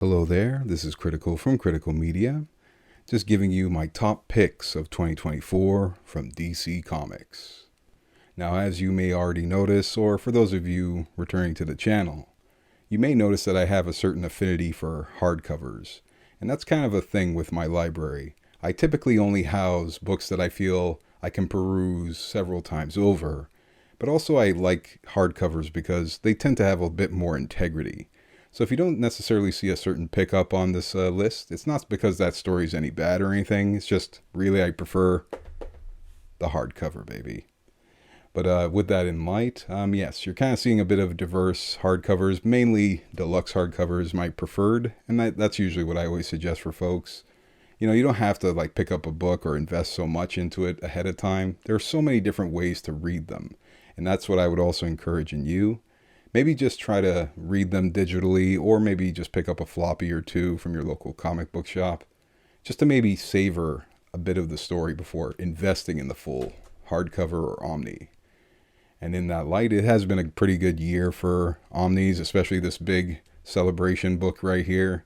Hello there, this is Cridical from Critical Media, just giving you my top picks of 2024 from DC Comics. Now, as you may already notice, or for those of you returning to the channel, you may notice that I have a certain affinity for hardcovers, and that's kind of a thing with my library. I typically only house books that I feel I can peruse several times over, but also I like hardcovers because they tend to have a bit more integrity. So if you don't necessarily see a certain pickup on this list, it's not because that story's any bad or anything. It's just really I prefer the hardcover, baby. But with that in mind, yes, you're kind of seeing a bit of diverse hardcovers, mainly deluxe hardcovers, my preferred, and that's usually what I always suggest for folks. You know, you don't have to like pick up a book or invest so much into it ahead of time. There are so many different ways to read them, and that's what I would also encourage in you. Maybe just try to read them digitally, or maybe just pick up a floppy or two from your local comic book shop, just to maybe savor a bit of the story before investing in the full hardcover or Omni. And in that light, it has been a pretty good year for Omnis, especially this big celebration book right here.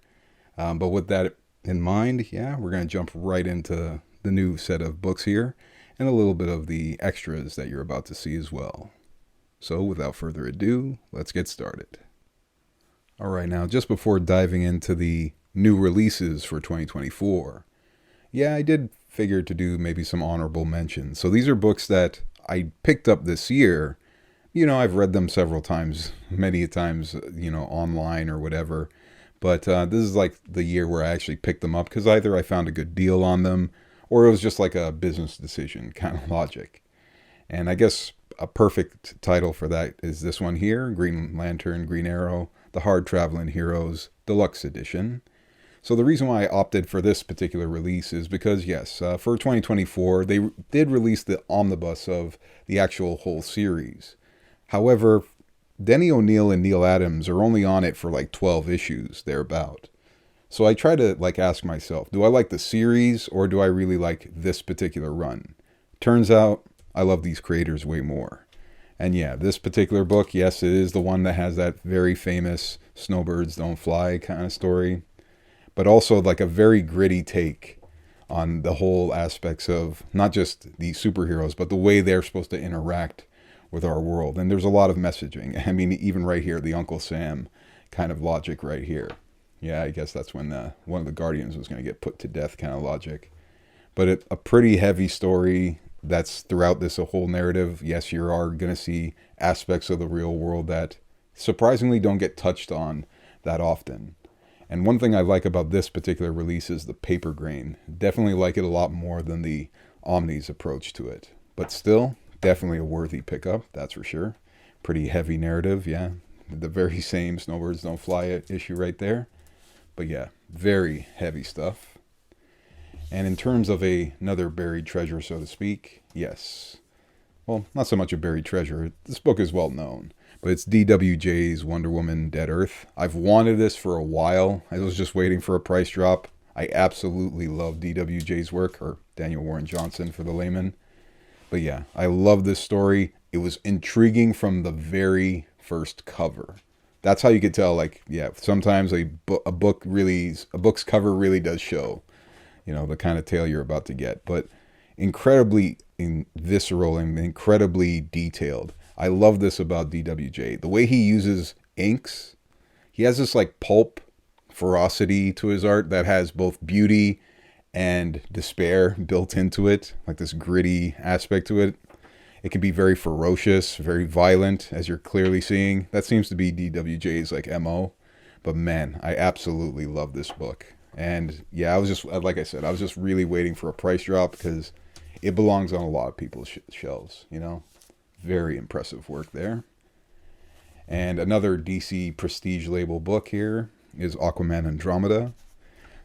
But with that in mind, yeah, we're going to jump right into the new set of books here, and a little bit of the extras that you're about to see as well. So without further ado, let's get started. All right, now just before diving into the new releases for 2024, yeah, I did figure to do maybe some honorable mentions. So these are books that I picked up this year. You know, I've read them several times, many times, online or whatever. But this is like the year where I actually picked them up because either I found a good deal on them or it was just like a business decision kind of logic. And I guess a perfect title for that is this one here, Green Lantern, Green Arrow, The Hard Traveling Heroes Deluxe Edition. So the reason why I opted for this particular release is because, yes, for 2024, they did release the omnibus of the actual whole series. However, Denny O'Neil and Neil Adams are only on it for like 12 issues, thereabout. So I try to ask myself, do I like the series or do I really like this particular run? Turns out, I love these creators way more. And yeah, this particular book, yes, it is the one that has that very famous snowbirds don't fly kind of story, but also like a very gritty take on the whole aspects of not just the superheroes, but the way they're supposed to interact with our world. And there's a lot of messaging. I mean, even right here, the Uncle Sam kind of logic right here. Yeah, I guess that's when one of the Guardians was going to get put to death kind of logic. But a pretty heavy story that's throughout this whole narrative. Yes, you are going to see aspects of the real world that surprisingly don't get touched on that often. And one thing I like about this particular release is the paper grain. Definitely like it a lot more than the Omni's approach to it. But still, definitely a worthy pickup, that's for sure. Pretty heavy narrative, yeah. The very same Snowbirds Don't Fly issue right there. But yeah, very heavy stuff. And in terms of another buried treasure, so to speak, yes. Well, not so much a buried treasure. This book is well known, but it's DWJ's Wonder Woman Dead Earth. I've wanted this for a while. I was just waiting for a price drop. I absolutely love DWJ's work, or Daniel Warren Johnson for the layman. But yeah, I love this story. It was intriguing from the very first cover. That's how you could tell, sometimes a book's cover really does show the kind of tale you're about to get, but incredibly visceral and incredibly detailed. I love this about DWJ. The way he uses inks, he has this pulp ferocity to his art that has both beauty and despair built into it, like this gritty aspect to it. It can be very ferocious, very violent, as you're clearly seeing. That seems to be DWJ's MO. But man, I absolutely love this book. And yeah, I was just really waiting for a price drop because it belongs on a lot of people's shelves, Very impressive work there. And another DC prestige label book here is Aquaman Andromeda.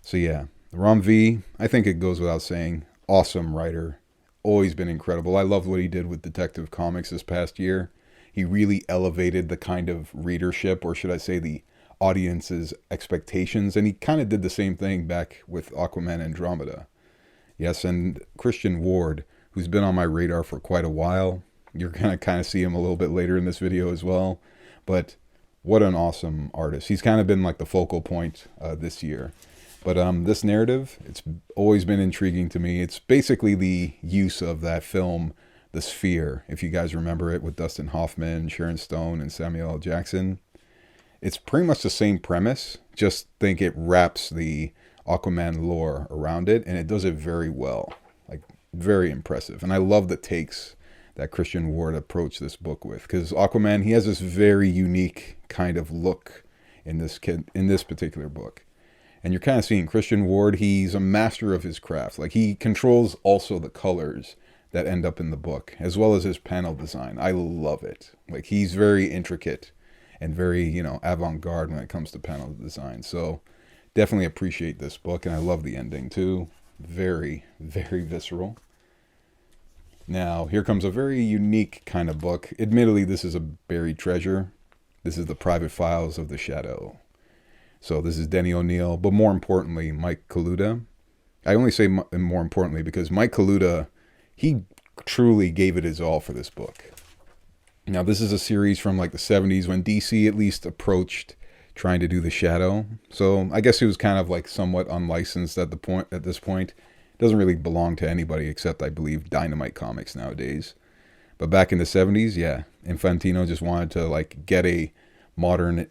So yeah, Ram V, I think it goes without saying, awesome writer. Always been incredible. I loved what he did with Detective Comics this past year. He really elevated the kind of readership, or should I say the audience's expectations, and he kind of did the same thing back with Aquaman Andromeda. Yes, and Christian Ward, who's been on my radar for quite a while. You're going to kind of see him a little bit later in this video as well. But What an awesome artist. He's kind of been like the focal point this year. But this narrative, it's always been intriguing to me. It's basically the use of that film, The Sphere, if you guys remember it, with Dustin Hoffman, Sharon Stone, and Samuel L. Jackson. It's pretty much the same premise, just think it wraps the Aquaman lore around it, and it does it very well. Like, very impressive. And I love the takes that Christian Ward approached this book with, because Aquaman, he has this very unique kind of look in this particular book. And you're kind of seeing Christian Ward, he's a master of his craft. Like, he controls also the colors that end up in the book, as well as his panel design. I love it. Like, he's very intricate and very, avant-garde when it comes to panel design. So definitely appreciate this book, and I love the ending too. Very, very visceral. Now, here comes a very unique kind of book. Admittedly, this is a buried treasure. This is the Private Files of the Shadow. So this is Denny O'Neil, but more importantly, Mike Kaluta. I only say more importantly because Mike Kaluta, he truly gave it his all for this book. Now, this is a series from like the 70s when DC at least approached trying to do the Shadow. So I guess it was kind of like somewhat unlicensed at this point. It doesn't really belong to anybody except, I believe, Dynamite Comics nowadays. But back in the 70s, yeah, Infantino just wanted to like get a modern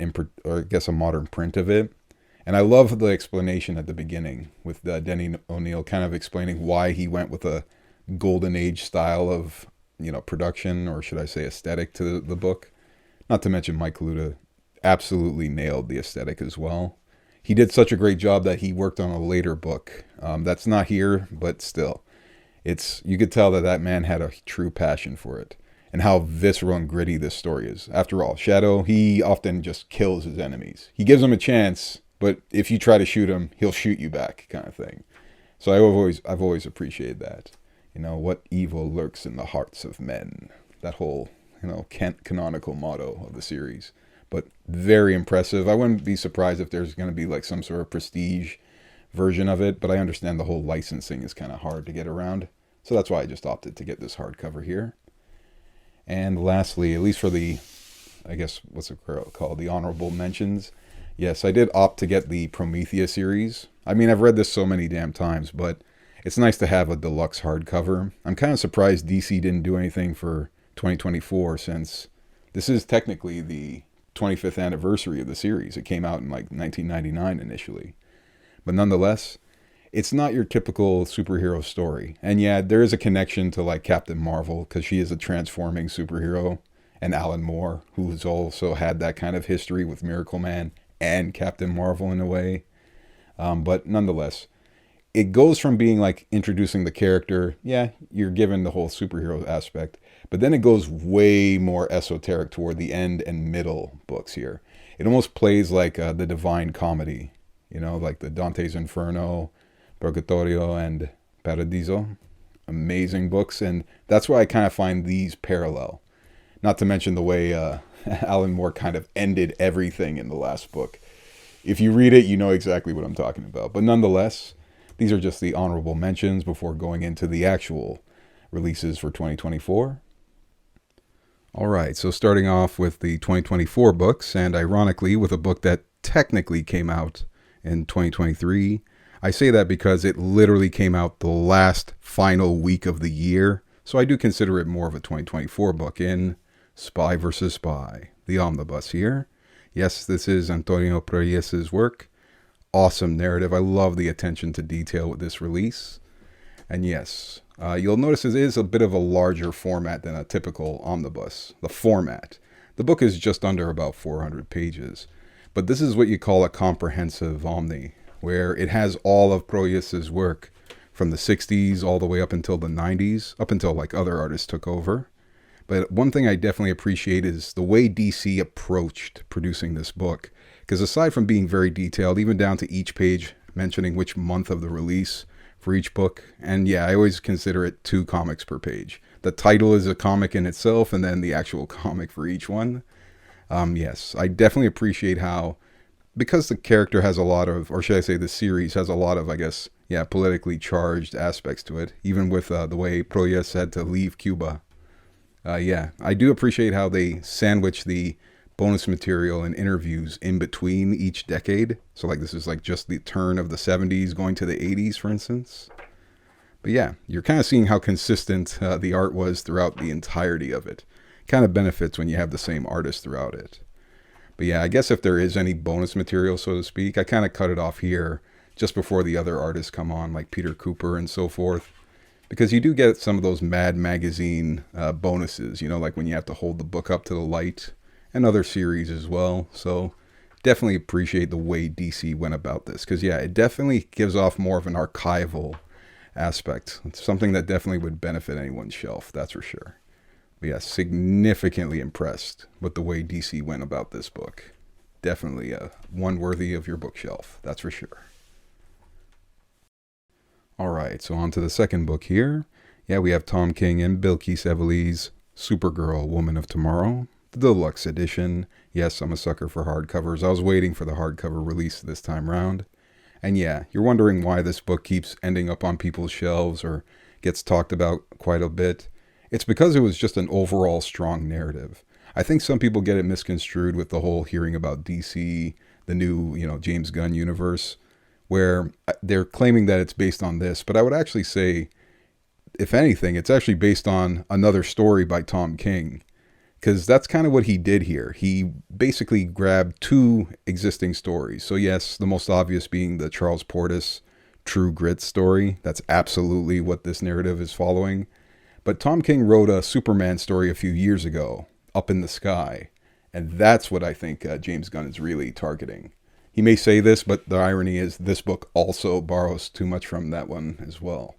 print of it. And I love the explanation at the beginning with Denny O'Neil kind of explaining why he went with a golden age style of production, or should I say aesthetic, to the book. Not to mention Mike Kaluta absolutely nailed the aesthetic as well. He did such a great job that he worked on a later book that's not here, but still, you could tell that man had a true passion for it, and how visceral and gritty this story is. After all, Shadow, he often just kills his enemies. He gives them a chance, but if you try to shoot him, he'll shoot you back, kind of thing. So I've always appreciated that. What evil lurks in the hearts of men. That whole, canonical motto of the series. But very impressive. I wouldn't be surprised if there's going to be like some sort of prestige version of it, but I understand the whole licensing is kind of hard to get around. So that's why I just opted to get this hardcover here. And lastly, at least for the, I guess, what's it called? The Honourable Mentions. Yes, I did opt to get the Prometheus series. I mean, I've read this so many damn times, but it's nice to have a deluxe hardcover. I'm kind of surprised DC didn't do anything for 2024, since this is technically the 25th anniversary of the series. It came out in like 1999 initially. But nonetheless, it's not your typical superhero story. And yeah, there is a connection to like Captain Marvel, because she is a transforming superhero. And Alan Moore, who's also had that kind of history with Miracle Man and Captain Marvel in a way. But nonetheless, it goes from being like introducing the character. Yeah, you're given the whole superhero aspect, but then it goes way more esoteric toward the end and middle books here. It almost plays like the Divine Comedy, like the Dante's Inferno, Purgatorio, and Paradiso. Amazing books, and that's why I kind of find these parallel. Not to mention the way Alan Moore kind of ended everything in the last book. If you read it, you know exactly what I'm talking about. But nonetheless, these are just the honorable mentions before going into the actual releases for 2024. All right, so starting off with the 2024 books, and ironically with a book that technically came out in 2023. I say that because it literally came out the last final week of the year, so I do consider it more of a 2024 book in Spy vs. Spy, the Omnibus here. Yes, this is Antonio Proyes's work. Awesome narrative. I love the attention to detail with this release. And yes, you'll notice it is a bit of a larger format than a typical omnibus. The format. The book is just under about 400 pages. But this is what you call a comprehensive omni, where it has all of Proyes's work from the 60s all the way up until the 90s, up until like other artists took over. But one thing I definitely appreciate is the way DC approached producing this book. Because aside from being very detailed, even down to each page mentioning which month of the release for each book, and yeah, I always consider it 2 comics per page. The title is a comic in itself, and then the actual comic for each one. Yes, I definitely appreciate how, because the character has a lot of, or should I say the series has a lot of, I guess, yeah, politically charged aspects to it, even with the way Proyes had to leave Cuba. Yeah, I do appreciate how they sandwich the bonus material and interviews in between each decade. So like this is like just the turn of the 70s going to the 80s, for instance. But yeah, you're kind of seeing how consistent the art was throughout the entirety of it. Kind of benefits when you have the same artist throughout it. But yeah, I guess if there is any bonus material, so to speak, I kind of cut it off here just before the other artists come on, like Peter Cooper and so forth. Because you do get some of those Mad Magazine bonuses, you know, like when you have to hold the book up to the light, and other series as well. So definitely appreciate the way DC went about this. Because yeah, it definitely gives off more of an archival aspect. It's something that definitely would benefit anyone's shelf, that's for sure. But yeah, significantly impressed with the way DC went about this book. Definitely one worthy of your bookshelf, that's for sure. Alright, so on to the second book here. Yeah, we have Tom King and Bilquis Evely's Supergirl, Woman of Tomorrow, the deluxe edition. Yes, I'm a sucker for hardcovers. I was waiting for the hardcover release this time round. And yeah, you're wondering why this book keeps ending up on people's shelves or gets talked about quite a bit. It's because it was just an overall strong narrative. I think some people get it misconstrued with the whole hearing about DC, the new, James Gunn universe, where they're claiming that it's based on this. But I would actually say, if anything, it's actually based on another story by Tom King. Because that's kind of what he did here. He basically grabbed two existing stories. So yes, the most obvious being the Charles Portis True Grit story. That's absolutely what this narrative is following. But Tom King wrote a Superman story a few years ago, Up in the Sky. And that's what I think James Gunn is really targeting. He may say this, but the irony is this book also borrows too much from that one as well.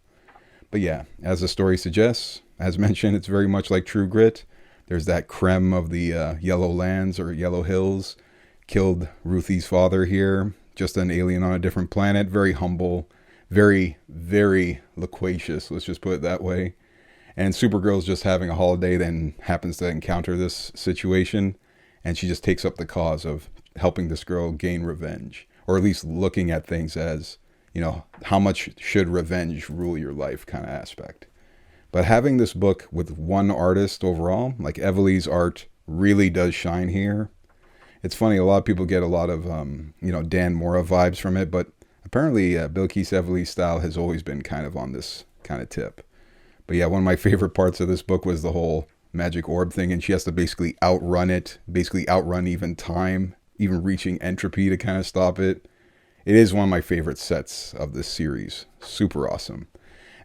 But yeah, as the story suggests, as mentioned, it's very much like True Grit. There's that creme of the Yellow Lands or Yellow Hills. Killed Ruthie's father here. Just an alien on a different planet. Very humble. Very, very loquacious. Let's just put it that way. And Supergirl's just having a holiday, then happens to encounter this situation. And she just takes up the cause of helping this girl gain revenge. Or at least looking at things as, how much should revenge rule your life kind of aspect. But having this book with one artist overall, like Evely's art really does shine here. It's funny, a lot of people get a lot of, Dan Mora vibes from it, but apparently Bilquis Evely's style has always been kind of on this kind of tip. But yeah, one of my favorite parts of this book was the whole magic orb thing, and she has to basically outrun it, basically outrun even time, even reaching entropy to kind of stop it. It is one of my favorite sets of this series. Super awesome.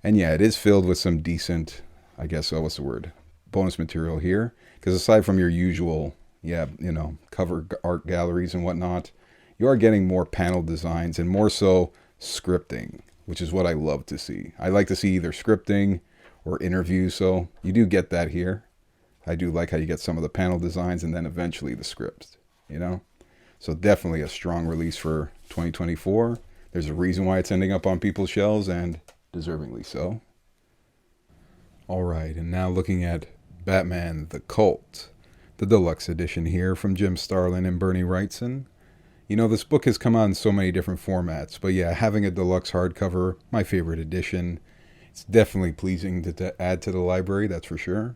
And yeah, it is filled with some decent, bonus material here. Because aside from your usual, cover art galleries and whatnot, you are getting more panel designs and more so scripting, which is what I love to see. I like to see either scripting or interviews, so you do get that here. I do like how you get some of the panel designs and then eventually the scripts, So definitely a strong release for 2024. There's a reason why it's ending up on people's shelves, and deservingly so. Alright, and now looking at Batman the Cult, the deluxe edition here from Jim Starlin and Bernie Wrightson. This book has come out in so many different formats, but yeah, having a deluxe hardcover, my favorite edition. It's definitely pleasing to add to the library, that's for sure.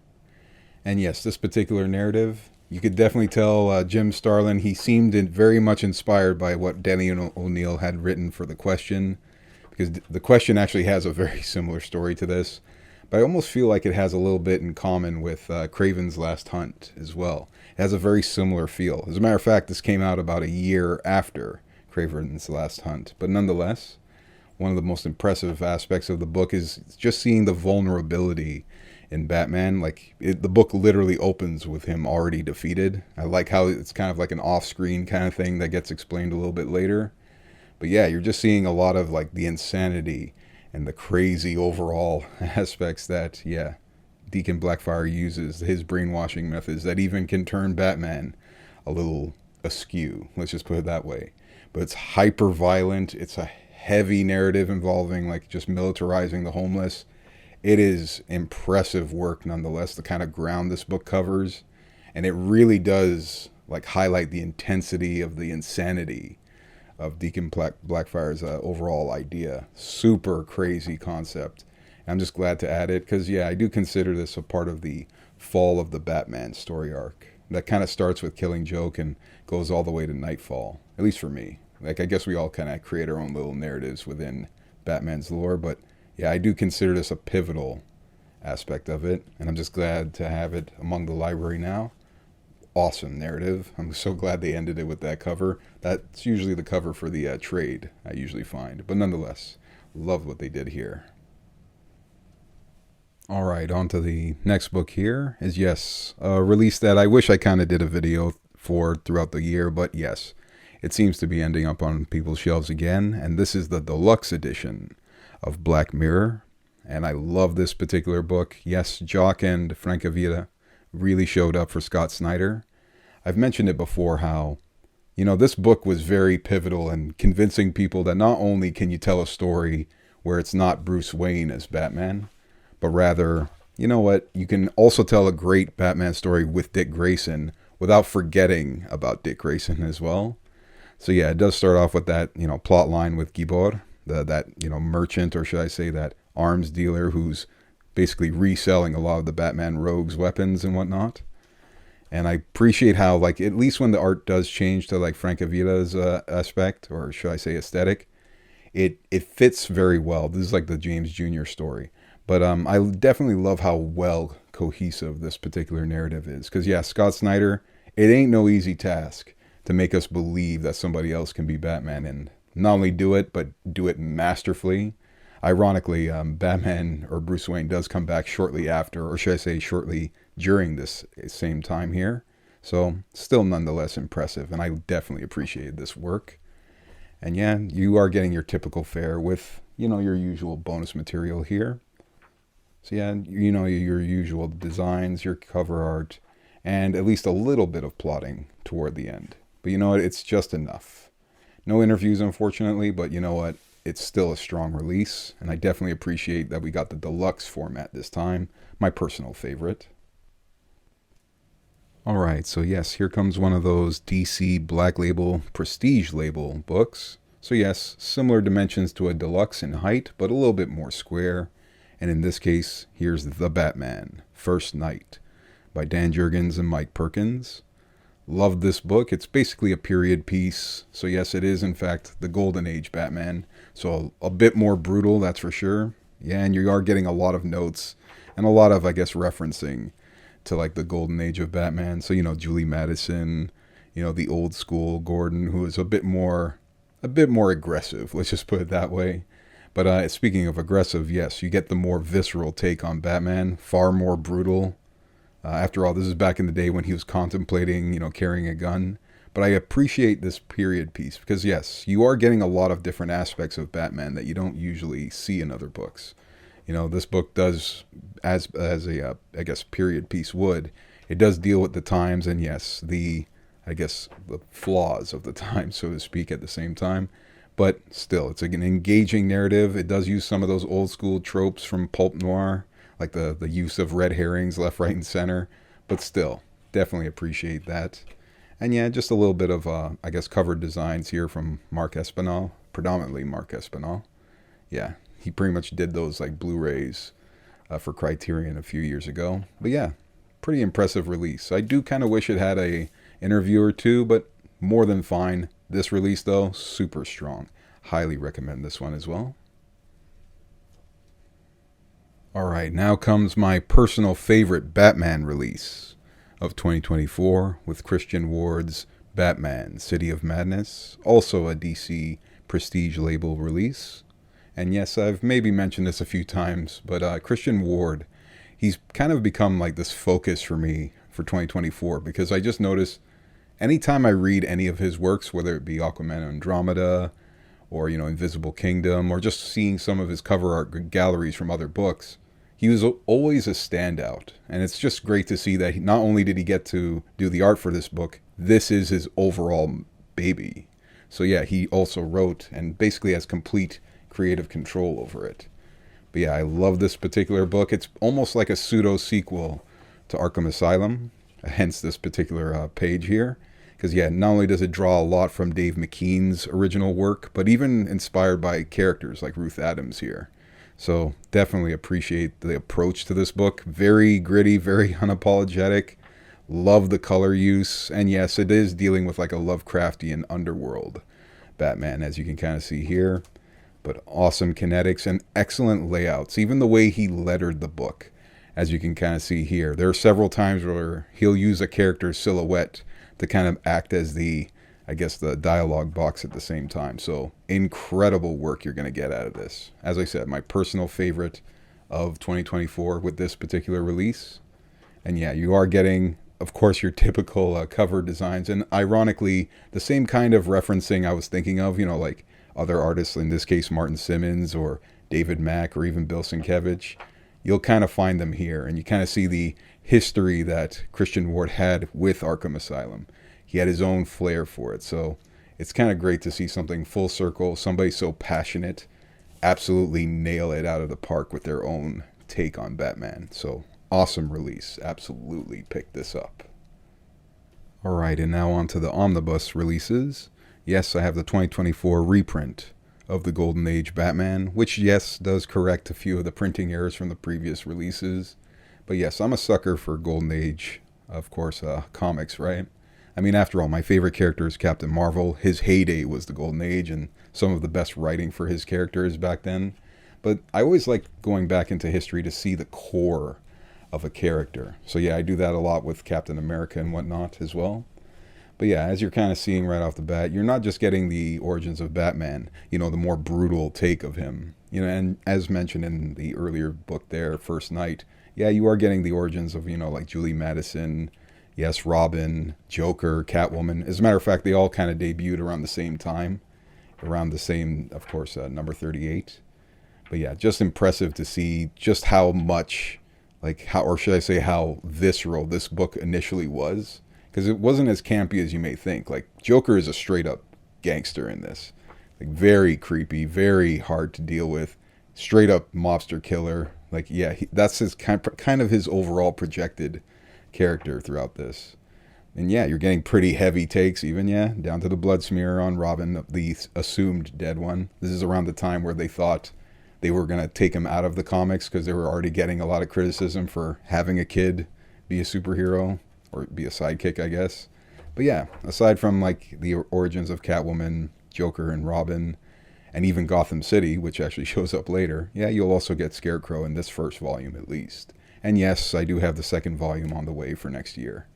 And yes, this particular narrative, you could definitely tell Jim Starlin, he seemed very much inspired by what Denny O'Neil had written for The Question. Because The Question actually has a very similar story to this. But I almost feel like it has a little bit in common with Craven's Last Hunt as well. It has a very similar feel. As a matter of fact, this came out about a year after Craven's Last Hunt. But nonetheless, one of the most impressive aspects of the book is just seeing the vulnerability in Batman. The book literally opens with him already defeated. I like how it's kind of like an off-screen kind of thing that gets explained a little bit later. But yeah, you're just seeing a lot of the insanity and the crazy overall aspects that, Deacon Blackfire uses, his brainwashing methods that even can turn Batman a little askew. Let's just put it that way. But it's hyper violent. It's a heavy narrative involving just militarizing the homeless. It is impressive work nonetheless, the kind of ground this book covers. And it really does highlight the intensity of the insanity of Deacon Blackfire's overall idea. Super crazy concept. And I'm just glad to add it because, I do consider this a part of the fall of the Batman story arc. that kind of starts with Killing Joke and goes all the way to Nightfall, at least for me. Like, I guess we all kind of create our own little narratives within Batman's lore, but yeah, I do consider this a pivotal aspect of it, and I'm just glad to have it among the library now. Awesome narrative. I'm so glad they ended it with that cover. That's usually the cover for the trade I usually find, but nonetheless, love what they did here. All right, on to the next book here is, yes, a release that I wish I kind of did a video for throughout the year, but yes, it seems to be ending up on people's shelves again, and this is the deluxe edition of Black Mirror, and I love this particular book. Yes, Jock and Francavilla really showed up for Scott Snyder. I've mentioned it before how, you know, this book was very pivotal in convincing people that not only can you tell a story where it's not Bruce Wayne as Batman, but rather, you know what, you can also tell a great Batman story with Dick Grayson without forgetting about Dick Grayson as well. So yeah, it does start off with that, you know, plot line with Gibor, that, you know, merchant, or should I say that arms dealer who's basically reselling a lot of the Batman Rogue's weapons and whatnot. And I appreciate how, like, at least when the art does change to like Francavilla's aspect, or should I say aesthetic, it fits very well. This is like the James Jr. story. But I definitely love how well cohesive this particular narrative is. Because, yeah, Scott Snyder, it ain't no easy task to make us believe that somebody else can be Batman. And not only do it, but do it masterfully. Ironically, Batman, or Bruce Wayne, does come back shortly after, or should I say shortly during this same time here. So, still nonetheless impressive. And I definitely appreciated this work. And yeah, you are getting your typical fare with, you know, your usual bonus material here. So yeah, you know, your usual designs, your cover art, and at least a little bit of plotting toward the end. But you know what? It's just enough. No interviews, unfortunately, but you know what? It's still a strong release, and I definitely appreciate that we got the deluxe format this time, my personal favorite. Alright, so yes, here comes one of those DC Black Label, Prestige Label books. So yes, similar dimensions to a deluxe in height, but a little bit more square. And in this case, here's The Batman, First Night, by Dan Jurgens and Mike Perkins. Loved this book. It's basically a period piece. So yes, it is in fact the Golden Age Batman. So a bit more brutal, that's for sure. Yeah, and you are getting a lot of notes and a lot of, I guess, referencing to like the Golden Age of Batman. So, you know, Julie Madison, you know, the old school Gordon, who is a bit more aggressive. Let's just put it that way. But speaking of aggressive, yes, you get the more visceral take on Batman, far more brutal. After all, this is back in the day when he was contemplating, you know, carrying a gun. But I appreciate this period piece because, yes, you are getting a lot of different aspects of Batman that you don't usually see in other books. You know, this book does, as a, I guess, period piece would, it does deal with the times and, yes, the flaws of the time, so to speak, at the same time. But still, it's an engaging narrative. It does use some of those old school tropes from pulp noir, like the use of red herrings left, right, and center. But still, definitely appreciate that. And yeah, just a little bit of, I guess, cover designs here from Mark Espinal, predominantly Mark Espinal. Yeah, he pretty much did those like Blu-rays for Criterion a few years ago. But yeah, pretty impressive release. I do kind of wish it had a interview or two, but more than fine. This release, though, super strong. Highly recommend this one as well. Alright, now comes my personal favorite Batman release of 2024 with Christian Ward's Batman, City of Madness, also a DC Prestige label release. And yes, I've maybe mentioned this a few times, but Christian Ward, he's kind of become like this focus for me for 2024 because I just noticed anytime I read any of his works, whether it be Aquaman Andromeda or, you know, Invisible Kingdom, or just seeing some of his cover art galleries from other books, he was always a standout. And it's just great to see that not only did he get to do the art for this book, this is his overall baby. So yeah, he also wrote and basically has complete creative control over it. But yeah, I love this particular book. It's almost like a pseudo sequel to Arkham Asylum, hence this particular page here. Because, yeah, not only does it draw a lot from Dave McKean's original work, but even inspired by characters like Ruth Adams here. So definitely appreciate the approach to this book. Very gritty, very unapologetic. Love the color use. And yes, it is dealing with like a Lovecraftian underworld Batman, as you can kind of see here. But awesome kinetics and excellent layouts. Even the way he lettered the book, as you can kind of see here. There are several times where he'll use a character's silhouette to kind of act as the, I guess, the dialogue box at the same time. So incredible work you're going to get out of this. As I said, my personal favorite of 2024 with this particular release. And yeah, you are getting, of course, your typical cover designs. And ironically, the same kind of referencing I was thinking of, like other artists, in this case, Martin Simmons or David Mack or even Bill Sienkiewicz. You'll kind of find them here. And you kind of see the history that Christian Ward had with Arkham Asylum. He had his own flair for it. So it's kind of great to see something full circle, somebody so passionate, absolutely nail it out of the park with their own take on Batman. So awesome release. Absolutely pick this up. All right, and now on to the omnibus releases. Yes, I have the 2024 reprint of the Golden Age Batman, which, yes, does correct a few of the printing errors from the previous releases. But yes, I'm a sucker for Golden Age, of course, comics, right? I mean, after all, my favorite character is Captain Marvel. His heyday was the Golden Age and some of the best writing for his characters back then. But I always like going back into history to see the core of a character. So yeah, I do that a lot with Captain America and whatnot as well. But yeah, as you're kind of seeing right off the bat, you're not just getting the origins of Batman, the more brutal take of him. And as mentioned in the earlier book there, First Night, yeah, you are getting the origins of, like Julie Madison, yes, Robin, Joker, Catwoman. As a matter of fact, they all kind of debuted around the same time, around the same, of course, number 38. But yeah, just impressive to see just how much, or should I say how visceral this book initially was. Because it wasn't as campy as you may think. Joker is a straight up gangster in this. Very creepy, very hard to deal with. Straight up mobster killer. That's his kind of his overall projected character throughout this. And yeah, you're getting pretty heavy takes even, down to the blood smear on Robin, the assumed dead one. This is around the time where they thought they were going to take him out of the comics because they were already getting a lot of criticism for having a kid be a superhero, or be a sidekick, I guess. But yeah, aside from the origins of Catwoman, Joker, and Robin, and even Gotham City, which actually shows up later, yeah, you'll also get Scarecrow in this first volume at least. And yes, I do have the second volume on the way for next year.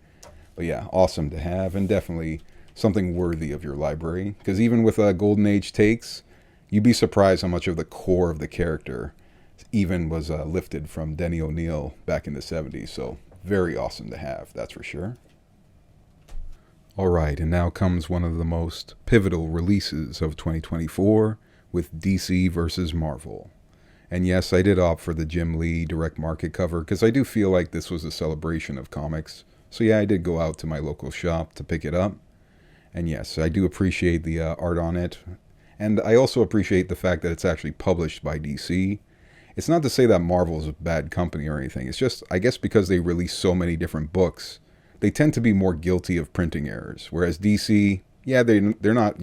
But yeah, awesome to have, and definitely something worthy of your library. Because even with Golden Age takes, you'd be surprised how much of the core of the character even was lifted from Denny O'Neil back in the 70s. So very awesome to have, that's for sure. Alright, and now comes one of the most pivotal releases of 2024 with DC versus Marvel. And yes, I did opt for the Jim Lee direct market cover because I do feel like this was a celebration of comics. So yeah, I did go out to my local shop to pick it up. And yes, I do appreciate the art on it. And I also appreciate the fact that it's actually published by DC. It's not to say that Marvel is a bad company or anything. It's just, I guess because they release so many different books, they tend to be more guilty of printing errors. Whereas DC, yeah, they're not,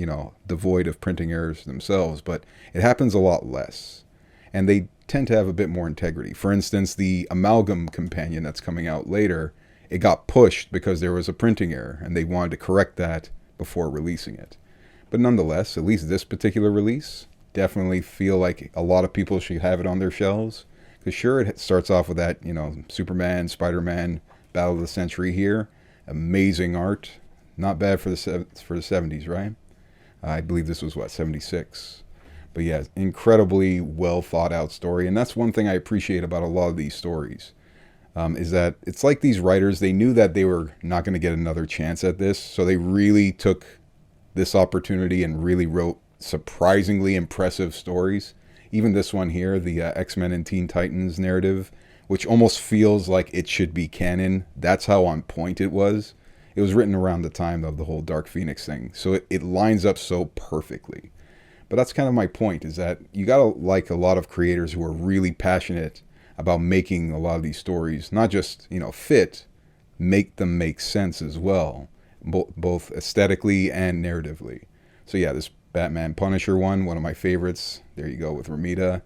devoid of printing errors themselves, but it happens a lot less. And they tend to have a bit more integrity. For instance, the Amalgam companion that's coming out later, it got pushed because there was a printing error, and they wanted to correct that before releasing it. But nonetheless, at least this particular release, definitely feel like a lot of people should have it on their shelves. Because sure, it starts off with that, Superman, Spider-Man, Battle of the Century here. Amazing art. Not bad for the 70s, right? I believe this was, 76? But yeah, incredibly well thought out story. And that's one thing I appreciate about a lot of these stories. Is that it's like these writers, they knew that they were not going to get another chance at this. So they really took this opportunity and really wrote surprisingly impressive stories. Even this one here, the X-Men and Teen Titans narrative, which almost feels like it should be canon. That's how on point it was. It was written around the time of the whole Dark Phoenix thing. So it lines up so perfectly. But that's kind of my point, is that you gotta like a lot of creators who are really passionate about making a lot of these stories, not just, fit, make them make sense as well, both aesthetically and narratively. So yeah, this Batman Punisher one of my favorites. There you go with Ramita.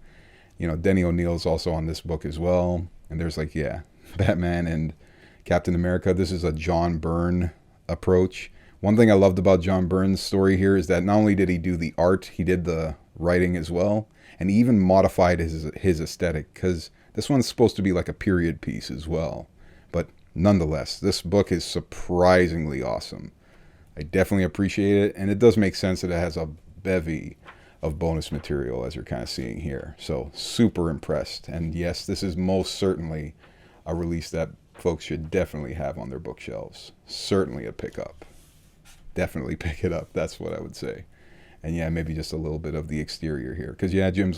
Denny O'Neil is also on this book as well. And there's Batman and, Captain America. This is a John Byrne approach. One thing I loved about John Byrne's story here is that not only did he do the art, he did the writing as well. And he even modified his aesthetic, because this one's supposed to be like a period piece as well. But nonetheless, this book is surprisingly awesome. I definitely appreciate it, and it does make sense that it has a bevy of bonus material, as you're kind of seeing here. So super impressed. And yes, this is most certainly a release that folks should definitely have on their bookshelves. Certainly a pickup. Definitely pick it up. That's what I would say. And yeah, maybe just a little bit of the exterior here. Because yeah, Jim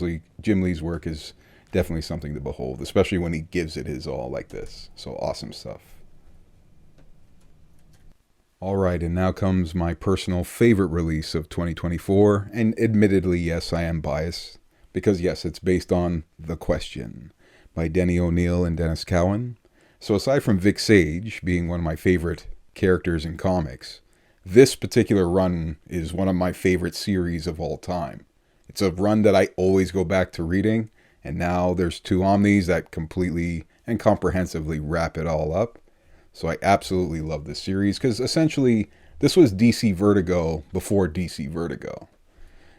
Lee's work is definitely something to behold, especially when he gives it his all like this. So awesome stuff. Alright, and now comes my personal favorite release of 2024. And admittedly, yes, I am biased. Because yes, it's based on The Question by Denny O'Neil and Dennis Cowan. So aside from Vic Sage being one of my favorite characters in comics, this particular run is one of my favorite series of all time. It's a run that I always go back to reading, and now there's 2 omnis that completely and comprehensively wrap it all up. So I absolutely love this series, because essentially this was DC Vertigo before DC Vertigo.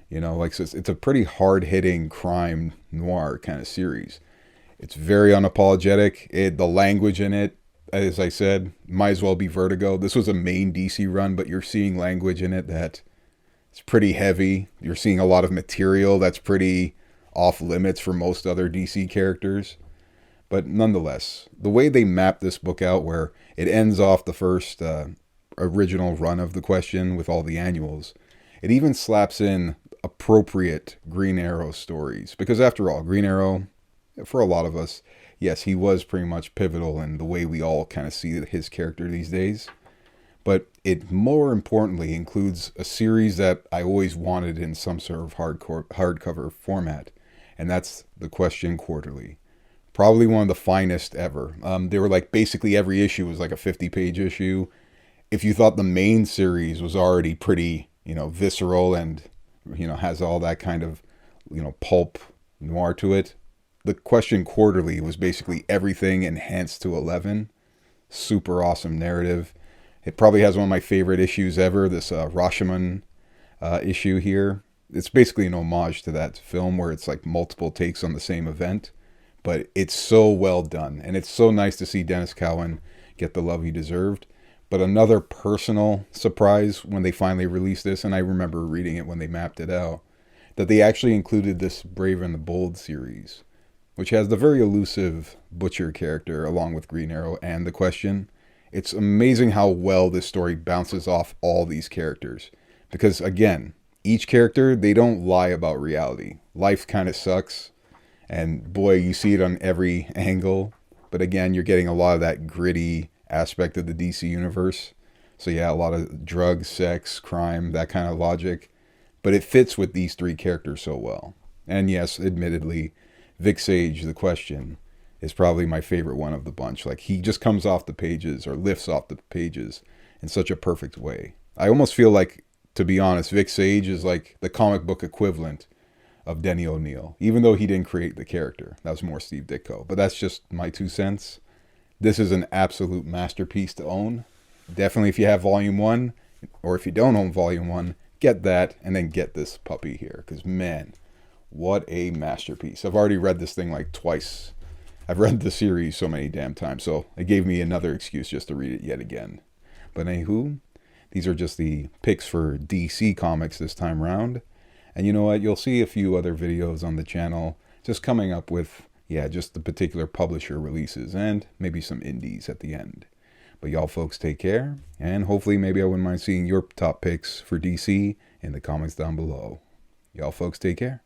You know, like it's a pretty hard-hitting crime noir kind of series. It's very unapologetic. The language in it, as I said, might as well be Vertigo. This was a main DC run, but you're seeing language in it that it's pretty heavy. You're seeing a lot of material that's pretty off limits for most other DC characters. But nonetheless, the way they map this book out, where it ends off the first original run of The Question with all the annuals, it even slaps in appropriate Green Arrow stories. Because after all, Green Arrow, for a lot of us, yes, he was pretty much pivotal in the way we all kind of see his character these days. But it more importantly includes a series that I always wanted in some sort of hardcover format. And that's The Question Quarterly. Probably one of the finest ever. They were like basically every issue was like a 50-page issue. If you thought the main series was already pretty, visceral and, has all that kind of, pulp noir to it, The Question Quarterly was basically everything enhanced to 11. Super awesome narrative. It probably has one of my favorite issues ever, this Rashomon issue here. It's basically an homage to that film where it's like multiple takes on the same event. But it's so well done. And it's so nice to see Dennis Cowan get the love he deserved. But another personal surprise when they finally released this, and I remember reading it when they mapped it out, that they actually included this Brave and the Bold series, which has the very elusive Butcher character along with Green Arrow and The Question. It's amazing how well this story bounces off all these characters. Because again, each character, they don't lie about reality. Life kind of sucks. And boy, you see it on every angle. But again, you're getting a lot of that gritty aspect of the DC universe. So yeah, a lot of drugs, sex, crime, that kind of logic. But it fits with these 3 characters so well. And yes, admittedly, Vic Sage, The Question, is probably my favorite one of the bunch. Like, he just comes off the pages or lifts off the pages in such a perfect way. I almost feel like, to be honest, Vic Sage is like the comic book equivalent of Denny O'Neil, even though he didn't create the character. That was more Steve Ditko. But that's just my 2 cents. This is an absolute masterpiece to own. Definitely if you have Volume 1, or if you don't own Volume 1, get that, and then get this puppy here. Because man, what a masterpiece. I've already read this thing like twice. I've read the series so many damn times, so it gave me another excuse just to read it yet again. But anywho, these are just the picks for DC Comics this time around. And you know what? You'll see a few other videos on the channel just coming up with, just the particular publisher releases and maybe some indies at the end. But y'all folks take care, and hopefully maybe I wouldn't mind seeing your top picks for DC in the comments down below. Y'all folks take care.